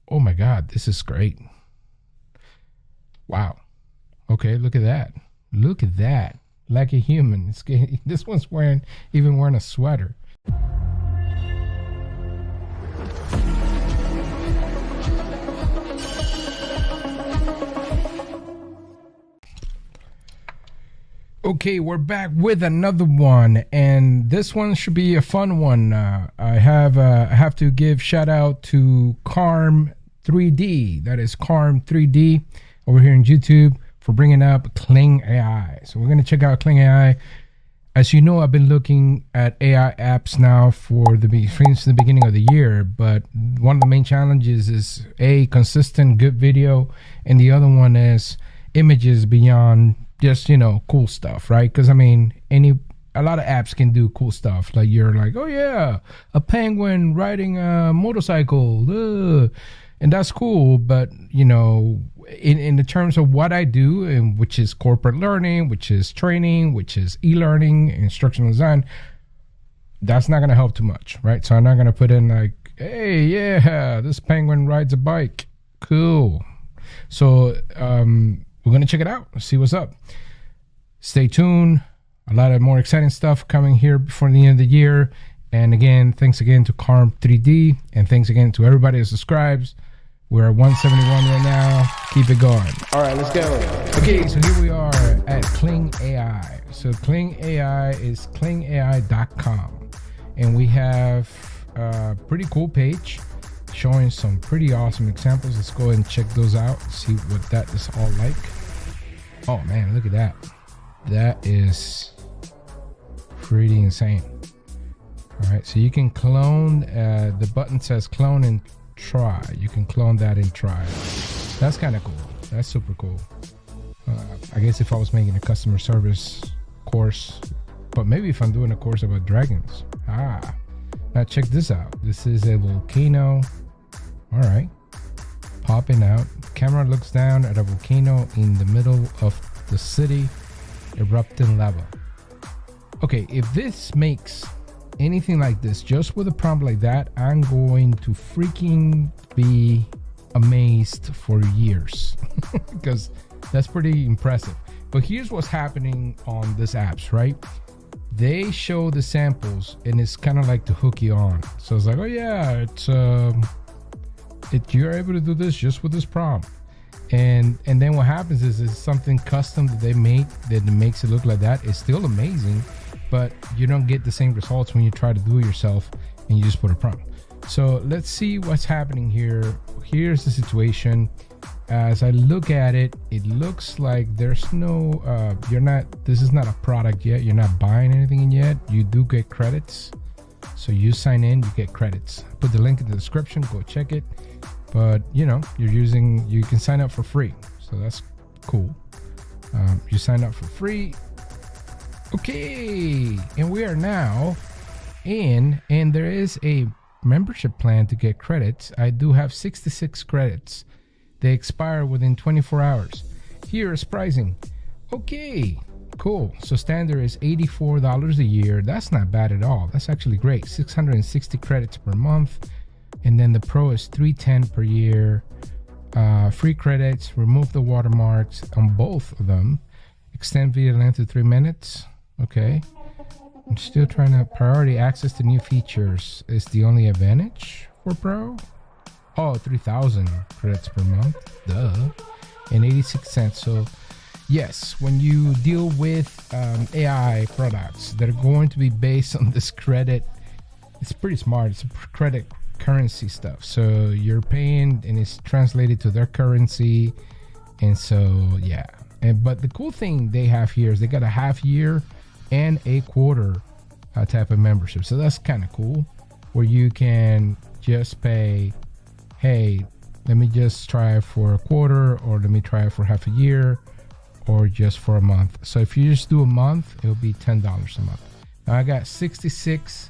Oh my God, this is great. Wow. Okay, look at that. Look at that. Like a human. This one's even wearing a sweater. Okay, we're back with another one, and this one should be a fun one. I have to give shout out to Carm 3D. That is Carm 3D over here in YouTube for bringing up Kling AI. So we're gonna check out Kling AI. As you know, I've been looking at AI apps now since the beginning of the year, but one of the main challenges is consistent good video, and the other one is images beyond just, cool stuff, right? Because I mean, a lot of apps can do cool stuff. Like you're like, oh yeah, a penguin riding a motorcycle, and that's cool. But in the terms of what I do, and which is corporate learning, which is training, which is e-learning, instructional design, that's not gonna help too much, right? So I'm not gonna put in like, hey, yeah, this penguin rides a bike, cool. So we're going to check it out. See what's up. Stay tuned. A lot of more exciting stuff coming here before the end of the year. And again, thanks again to Carm 3D. And thanks again to everybody who subscribes. We're at 171 right now. Keep it going. All right, let's go. Okay, so here we are at Kling AI. So Kling AI is klingai.com. And we have a pretty cool page showing some pretty awesome examples. Let's go ahead and check those out. See what that is all like. Oh man, look at that. That is pretty insane. All right, so you can clone, the button says clone and try. You can clone that and try. That's kind of cool. That's super cool. I guess if I was making a customer service course, but maybe if I'm doing a course about dragons. Now check this out. This is a volcano. All right, popping out. Camera looks down at a volcano in the middle of the city, erupting lava. Okay, if this makes anything like this, just with a prompt like that, I'm going to freaking be amazed for years because that's pretty impressive. But here's what's happening on this apps, right? They show the samples and it's kind of like to hook you on. So it's like, oh yeah, you're able to do this just with this prompt, and then what happens is it's something custom that they make that makes it look like that. It's still amazing, but you don't get the same results when you try to do it yourself and you just put a prompt. So let's see what's happening here. Here's the situation. As I look at it, it looks like there's no this is not a product yet. You're not buying anything yet. You do get credits, so you sign in, you get credits. Put the link in the description, go check it. But you can sign up for free, so that's cool. You sign up for free. Okay, and we are now in, and there is a membership plan to get credits. I do have 66 credits. They expire within 24 hours. Here is pricing. Okay, cool. So standard is $84 a year. That's not bad at all. That's actually great. 660 credits per month. And then the pro is $310 per year. Free credits, remove the watermarks on both of them. Extend video length to 3 minutes. Okay. I'm still trying to priority access to new features is the only advantage for pro. Oh, 3,000 credits per month. Duh. And 86 cents. So yes, when you deal with AI products that are going to be based on this credit, it's pretty smart. It's a credit currency stuff, so you're paying and it's translated to their currency. And so yeah, but the cool thing they have here is they got a half year and a quarter type of membership. So that's kind of cool, where you can just pay, hey, let me just try it for a quarter, or let me try it for half a year, or just for a month. So if you just do a month, it'll be $10 a month. Now I got 66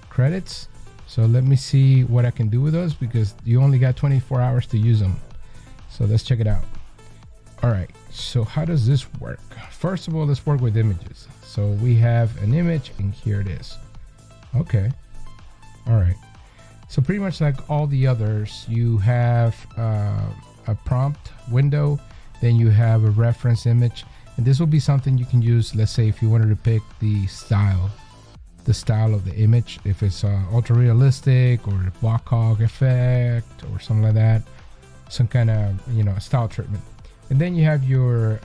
credits. So let me see what I can do with those, because you only got 24 hours to use them. So let's check it out. All right, so how does this work? First of all, let's work with images. So we have an image and here it is. Okay, all right. So pretty much like all the others, you have a prompt window, then you have a reference image, and this will be something you can use. Let's say if you wanted to pick the style of the image, if it's ultra realistic or block hog effect or something like that, some kind of style treatment. And then you have your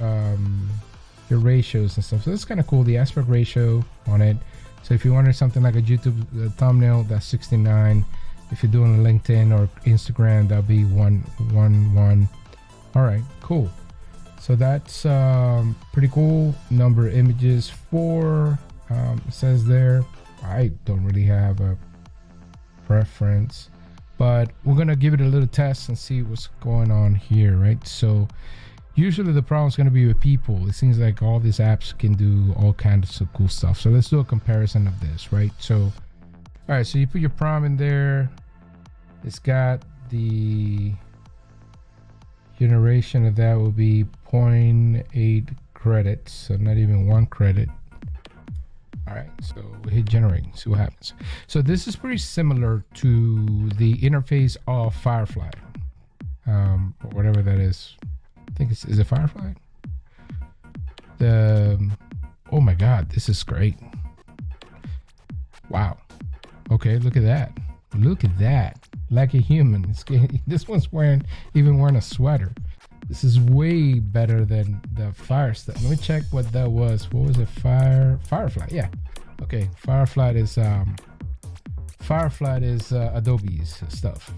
ratios and stuff. So that's kind of cool. The aspect ratio on it. So if you wanted something like a YouTube thumbnail, that's 69. If you're doing a LinkedIn or Instagram, that'll be 111. All right, cool. So that's pretty cool. Number of images 4. It says there. I don't really have a preference, but we're gonna give it a little test and see what's going on here, right? So usually the problem is going to be with people. It seems like all these apps can do all kinds of cool stuff. So let's do a comparison of this, right? So all right, so you put your prompt in there. It's got the generation of that will be 0.8 credits, so not even 1 credit. All right, so we hit generate, see what happens. So this is pretty similar to the interface of Firefly, or whatever that is. I think is it Firefly? Oh my God, this is great. Wow. Okay, look at that. Look at that. Like a human. This one's even wearing a sweater. This is way better than the Fire stuff. Let me check what that was. What was it? Firefly. Yeah. Okay. Firefly is Adobe's stuff.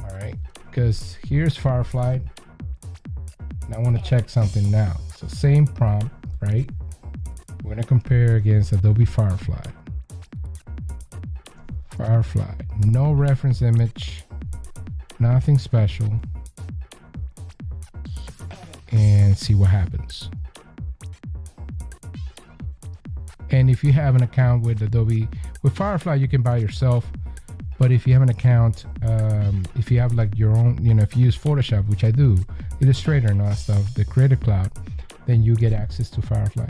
All right. Because here's Firefly. And I want to check something now. So same prompt, right? We're gonna compare against Adobe Firefly. Firefly. No reference image. Nothing special. And see what happens. And if you have an account with Adobe, with Firefly, you can buy yourself. But if you have an account, if you have like your own, if you use Photoshop, which I do, Illustrator and all that stuff, the Creative Cloud, then you get access to Firefly.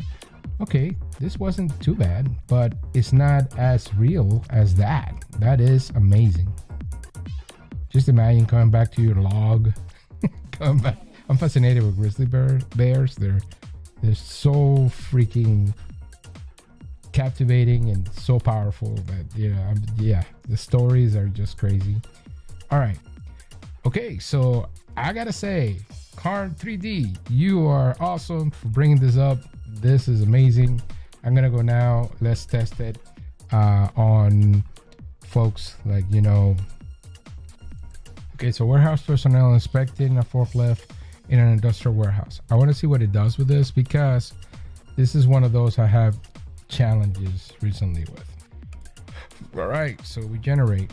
Okay, this wasn't too bad, but it's not as real as that. That is amazing. Just imagine coming back to your log, coming back. I'm fascinated with grizzly bears. They're so freaking captivating and so powerful that the stories are just crazy. All right, okay, so I gotta say, Karm 3D, you are awesome for bringing this up. This is amazing. I'm gonna go now. Let's test it on folks like Okay, so warehouse personnel inspecting a forklift in an industrial warehouse. I want to see what it does with this, because this is one of those I have challenges recently with. All right, so we generate.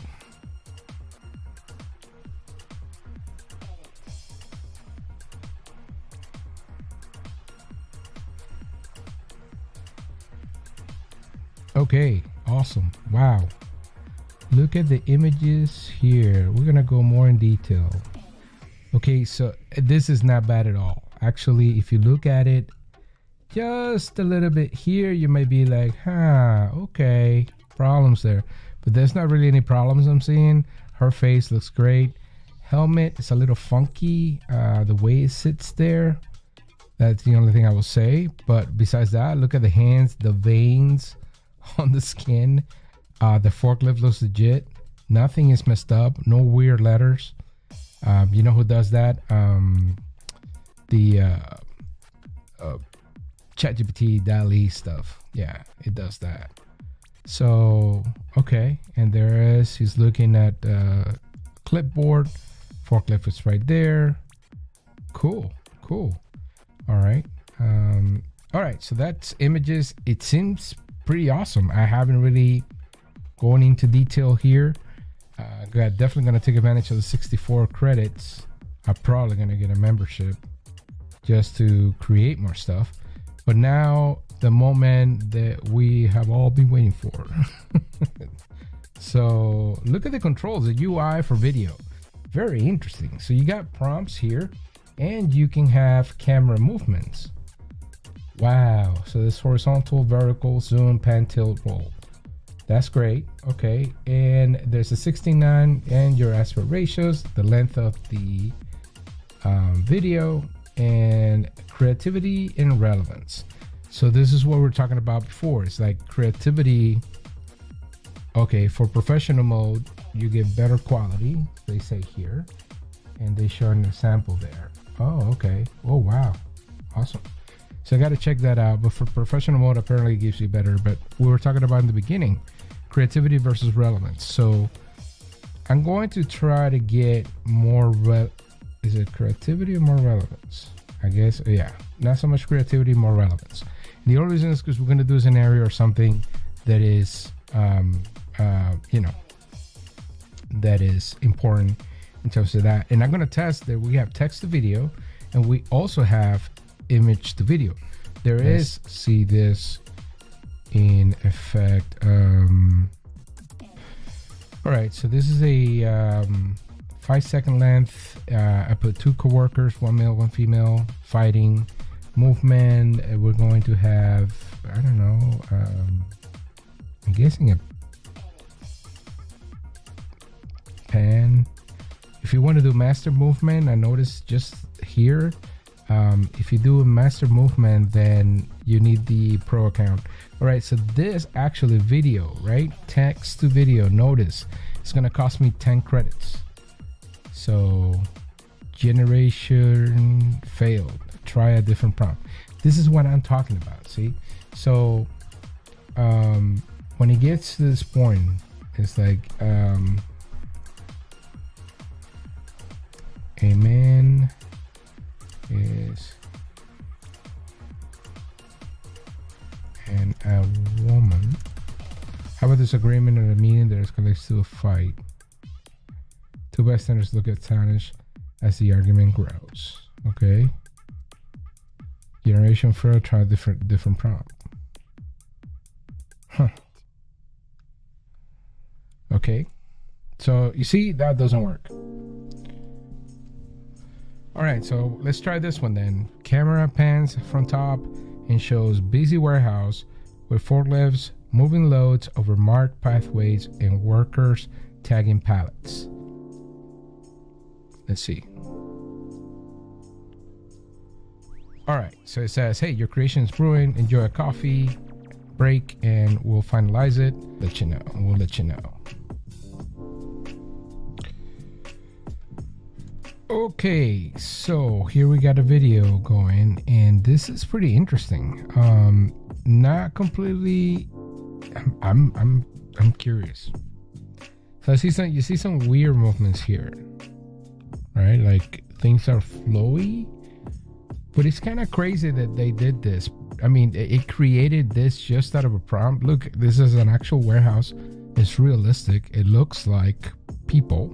Okay, awesome. Wow. Look at the images here. We're gonna go more in detail. Okay, so this is not bad at all. Actually, if you look at it just a little bit here, you might be like, okay, problems there. But there's not really any problems I'm seeing. Her face looks great. Helmet is a little funky, the way it sits there. That's the only thing I will say. But besides that, look at the hands, the veins on the skin. The forklift looks legit. Nothing is messed up. No weird letters. You know who does that? The ChatGPT DALL-E stuff. Yeah, it does that. So okay, and there is. He's looking at clipboard. Forklift is right there. Cool. All right. All right. So that's images. It seems pretty awesome. I haven't really gone into detail here. Definitely gonna take advantage of the 64 credits. I'm probably gonna get a membership just to create more stuff. But now the moment that we have all been waiting for. So look at the controls, the UI for video. Very interesting. So you got prompts here, and you can have camera movements. Wow. So this horizontal, vertical, zoom, pan, tilt, roll. That's great. Okay, and there's a 69 and your aspect ratios, the length of the video, and creativity and relevance. So this is what we're talking about before. It's like creativity. Okay, for professional mode, you get better quality, they say here, and they show an example there. Oh, okay. Oh, wow. Awesome. So I got to check that out. But for professional mode, apparently it gives you better. But we were talking about in the beginning, creativity versus relevance. So I'm going to try to get more, is it creativity or more relevance? I guess, yeah, not so much creativity, more relevance. The only reason is because we're going to do a scenario or something that is, that is important in terms of that. And I'm going to test that we have text to video and we also have image to video. There is, see this in effect. All right, so this is a 5-second length. I put 2 coworkers, 1 male, 1 female, fighting movement. We're going to have, I don't know, I'm guessing a pan. If you want to do master movement, I noticed just here, if you do a master movement, then you need the pro account. All right, so this actually video, right? Text to video, notice it's gonna cost me 10 credits. So generation failed, try a different prompt. This is what I'm talking about, see? So when it gets to this point, it's like a man is and a woman. How about this agreement at a meeting that escalates to a fight? 2 bystanders look at Tanish as the argument grows. Okay. Generation failed, try different prompt. Huh. Okay. So you see, that doesn't work. All right, so let's try this one then. Camera pans from top and shows busy warehouse with forklifts moving loads over marked pathways and workers tagging pallets. Let's see. All right, so it says, hey, your creation is brewing. Enjoy a coffee break and we'll finalize it. Let you know. We'll let you know. Okay, so here we got a video going, and this is pretty interesting. Not completely. I'm curious. So I see some. You see some weird movements here, right? Like things are flowy, but it's kind of crazy that they did this. I mean, it created this just out of a prompt. Look, this is an actual warehouse. It's realistic. It looks like people.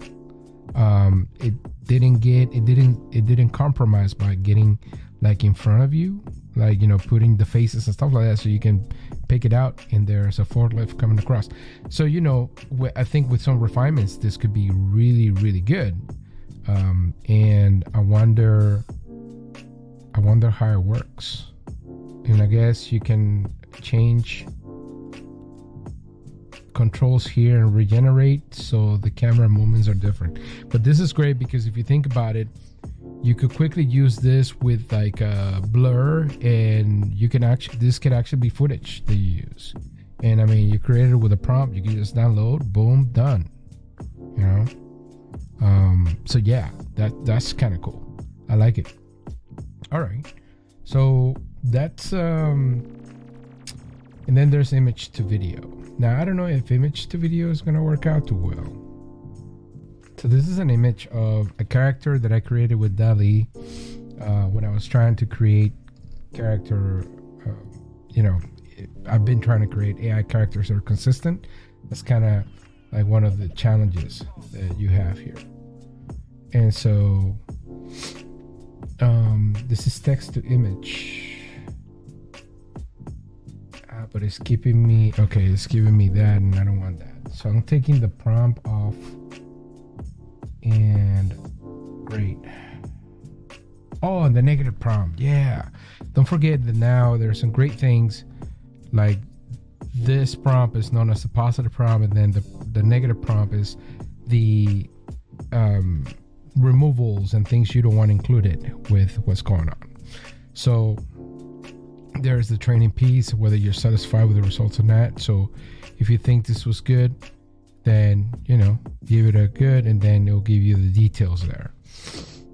It didn't compromise by getting like in front of you, like, you know, putting the faces and stuff like that so you can pick it out and there's a forklift coming across. So, you know, I think with some refinements this could be really, really good. And I wonder how it works. And I guess you can change controls here and regenerate so the camera movements are different. But this is great because if you think about it, you could quickly use this with like a blur, and you can actually, this could actually be footage that you use. And I mean, you create it with a prompt, you can just download, boom, done. You know. So yeah, that's kind of cool. I like it. All right, so that's and then there's image to video. Now, I don't know if image to video is going to work out too well. So this is an image of a character that I created with DALL-E when I was trying to create character. You know, I've been trying to create AI characters that are consistent. That's kind of like one of the challenges that you have here. And so this is text to image. But it's keeping me, okay, it's giving me that and I don't want that. So I'm taking the prompt off and great. Oh, and the negative prompt, yeah. Don't forget that now there's some great things like this prompt is known as the positive prompt, and then the negative prompt is the removals and things you don't want included with what's going on. So there's the training piece, whether you're satisfied with the results or not. So if you think this was good, then give it a good, and then it'll give you the details there,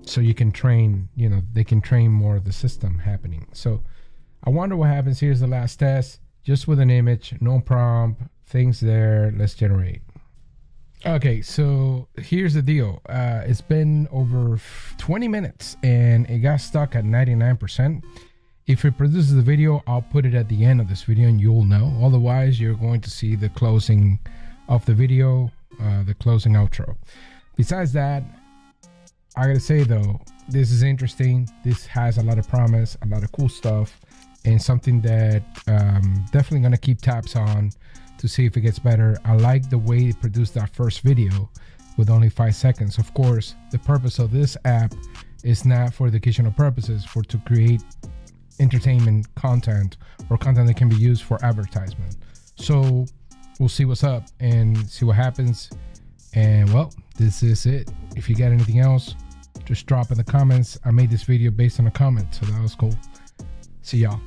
so you can train. They can train more of the system happening. So I wonder what happens. Here's the last test, just with an image, no prompt, things there. Let's generate. Okay, so here's the deal. It's been over 20 minutes and it got stuck at 99%. If it produces the video, I'll put it at the end of this video and you'll know. Otherwise, you're going to see the closing of the video, the closing outro. Besides that, I gotta say though, this is interesting. This has a lot of promise, a lot of cool stuff, and something that definitely gonna keep tabs on to see if it gets better. I like the way it produced that first video with only 5 seconds. Of course, the purpose of this app is not for educational purposes, to create entertainment content or content that can be used for advertisement. So we'll see what's up and see what happens. And well, this is it. If you got anything else, just drop in the comments. I made this video based on a comment, so that was cool. See y'all.